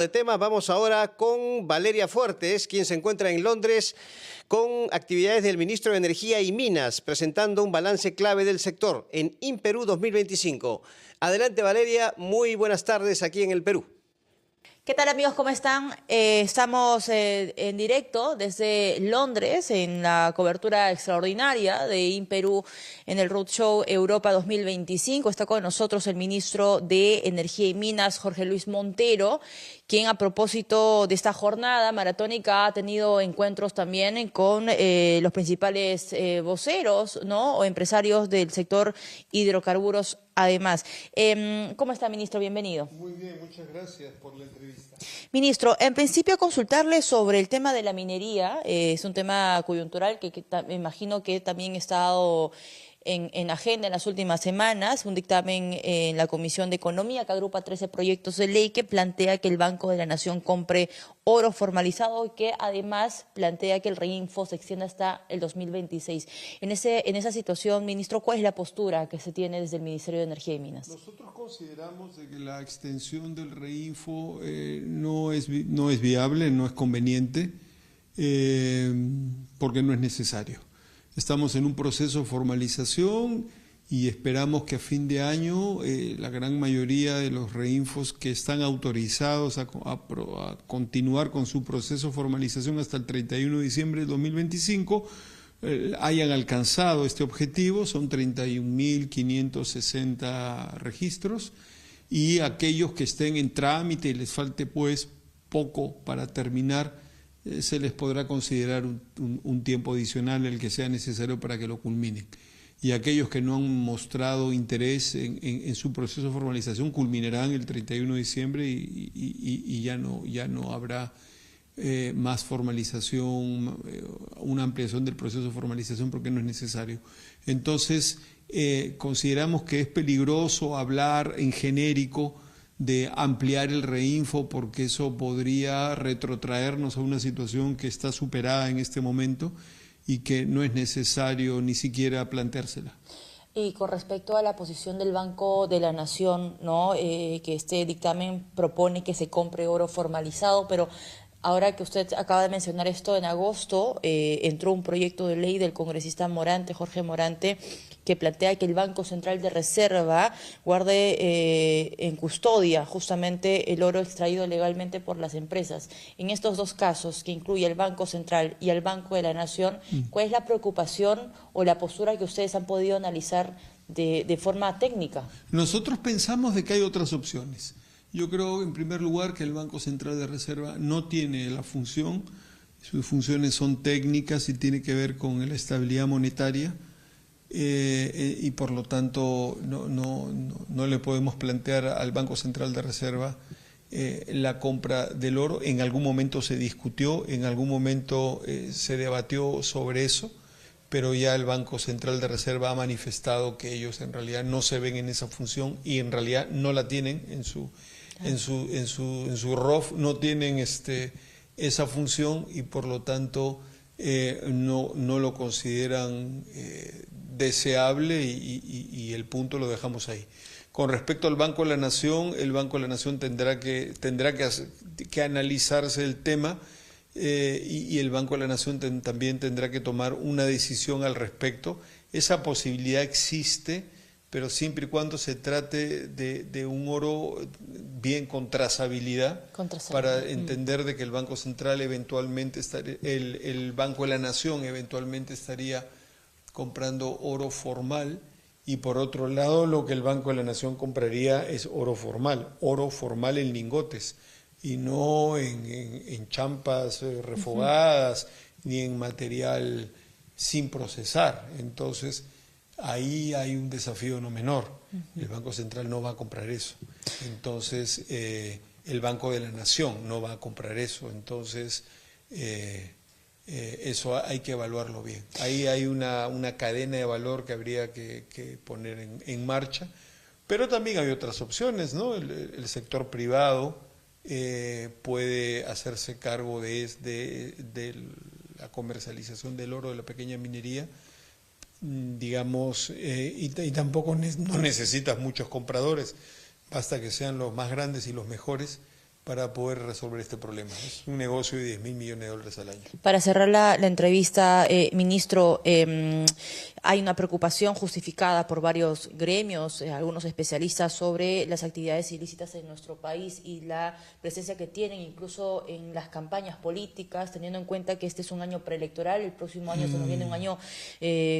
De tema, vamos ahora con Valeria Fuertes, quien se encuentra en Londres con actividades del Ministro de Energía y Minas, presentando un balance clave del sector en InPerú 2025. Adelante, Valeria, muy buenas tardes aquí en el Perú. ¿Qué tal, amigos? ¿Cómo están? Estamos en directo desde Londres en la cobertura extraordinaria de InPerú en el Roadshow Europa 2025. Está con nosotros el ministro de Energía y Minas, Jorge Luis Montero, quien a propósito de esta jornada maratónica ha tenido encuentros también con los principales voceros, ¿no?, o empresarios del sector hidrocarburos. Además, ¿cómo está, ministro? Bienvenido. Muy bien, muchas gracias por la entrevista. Ministro, en principio consultarle sobre el tema de la minería. Es un tema coyuntural que me imagino que también ha estado en agenda en las últimas semanas. Un dictamen en la Comisión de Economía que agrupa 13 proyectos de ley que plantea que el Banco de la Nación compre oro formalizado y que además plantea que el reinfo se extienda hasta el 2026. En esa situación, ministro, ¿cuál es la postura que se tiene desde el Ministerio de Energía y Minas? Nosotros consideramos de que la extensión del reinfo no es viable, no es conveniente, porque no es necesario. Estamos en un proceso de formalización y esperamos que a fin de año la gran mayoría de los reinfos que están autorizados a continuar con su proceso de formalización hasta el 31 de diciembre de 2025 hayan alcanzado este objetivo. Son 31.560 registros, y aquellos que estén en trámite y les falte pues poco para terminar, se les podrá considerar un tiempo adicional el que sea necesario para que lo culminen. Y aquellos que no han mostrado interés en su proceso de formalización culminarán el 31 de diciembre y ya no habrá más formalización, una ampliación del proceso de formalización, porque no es necesario. Entonces, consideramos que es peligroso hablar en genérico de ampliar el reinfo, porque eso podría retrotraernos a una situación que está superada en este momento y que no es necesario ni siquiera planteársela. Y con respecto a la posición del Banco de la Nación, ¿no?, que este dictamen propone que se compre oro formalizado, pero ahora que usted acaba de mencionar esto, en agosto entró un proyecto de ley del congresista Morante, Jorge Morante, que plantea que el Banco Central de Reserva guarde en custodia justamente el oro extraído legalmente por las empresas. En estos dos casos, que incluye el Banco Central y el Banco de la Nación, ¿cuál es la preocupación o la postura que ustedes han podido analizar de forma técnica? Nosotros pensamos de que hay otras opciones. Yo creo, en primer lugar, que el Banco Central de Reserva no tiene la función. Sus funciones son técnicas y tiene que ver con la estabilidad monetaria. Y por lo tanto no le podemos plantear al Banco Central de Reserva la compra del oro. En algún momento se discutió, en algún momento se debatió sobre eso, pero ya el Banco Central de Reserva ha manifestado que ellos en realidad no se ven en esa función, y en realidad no la tienen en su ROF, no tienen esa función, y por lo tanto no lo consideran deseable, y el punto lo dejamos ahí. Con respecto al Banco de la Nación, el Banco de la Nación tendrá que analizarse el tema, y el Banco de la Nación también tendrá que tomar una decisión al respecto. Esa posibilidad existe, pero siempre y cuando se trate de un oro bien con trazabilidad, para entender de que el Banco Central eventualmente el Banco de la Nación eventualmente estaría comprando oro formal, y por otro lado lo que el Banco de la Nación compraría es oro formal en lingotes, y no en champas refogadas, ni en material sin procesar. Entonces ahí hay un desafío no menor. El Banco Central no va a comprar eso. Entonces el Banco de la Nación no va a comprar eso. Entonces eso hay que evaluarlo bien. Ahí hay una cadena de valor que habría que poner en marcha, pero también hay otras opciones, ¿no? El sector privado puede hacerse cargo de la comercialización del oro, de la pequeña minería, digamos, y tampoco no necesitas muchos compradores, basta que sean los más grandes y los mejores para poder resolver este problema. Es un negocio de $10.000 millones al año. Para cerrar la entrevista, ministro, hay una preocupación justificada por varios gremios, algunos especialistas, sobre las actividades ilícitas en nuestro país y la presencia que tienen incluso en las campañas políticas, teniendo en cuenta que este es un año preelectoral, el próximo año se nos viene un año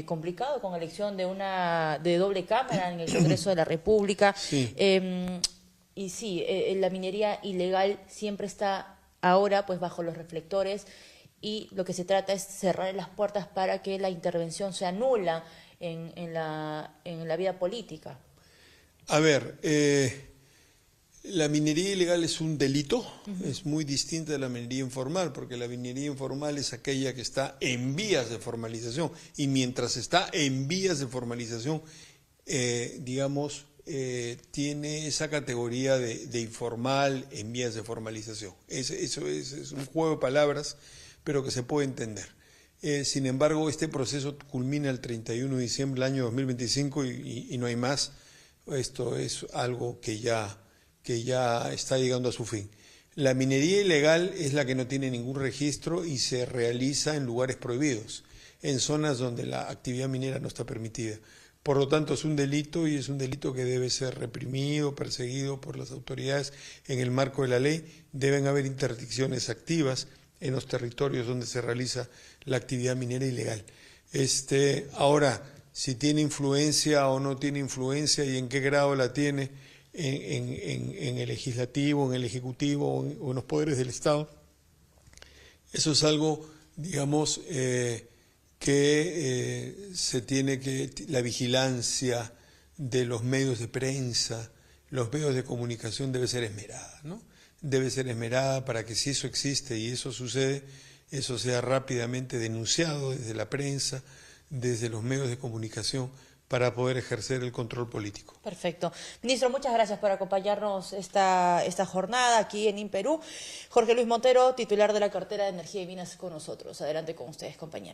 complicado con elección de doble cámara en el Congreso de la República. Sí. Y sí, la minería ilegal siempre está ahora pues bajo los reflectores, y lo que se trata es cerrar las puertas para que la intervención sea nula en la vida política. A ver, la minería ilegal es un delito, es muy distinta de la minería informal, porque la minería informal es aquella que está en vías de formalización, y mientras está en vías de formalización, digamos, tiene esa categoría de informal en vías de formalización. Eso es un juego de palabras, pero que se puede entender. Sin embargo, este proceso culmina el 31 de diciembre del año 2025 y no hay más. Esto es algo que ya está llegando a su fin. La minería ilegal es la que no tiene ningún registro y se realiza en lugares prohibidos, en zonas donde la actividad minera no está permitida. Por lo tanto, es un delito, y es un delito que debe ser reprimido, perseguido por las autoridades en el marco de la ley. Deben haber interdicciones activas en los territorios donde se realiza la actividad minera ilegal. Ahora, si tiene influencia o no tiene influencia y en qué grado la tiene en el legislativo, en el ejecutivo o en los poderes del Estado, eso es algo, digamos, que se tiene que, la vigilancia de los medios de prensa, los medios de comunicación debe ser esmerada, ¿no? Debe ser esmerada para que, si eso existe y eso sucede, eso sea rápidamente denunciado desde la prensa, desde los medios de comunicación, para poder ejercer el control político. Perfecto. Ministro, muchas gracias por acompañarnos esta jornada aquí en Imperú. Jorge Luis Montero, titular de la cartera de Energía y Minas, con nosotros. Adelante con ustedes, compañeros.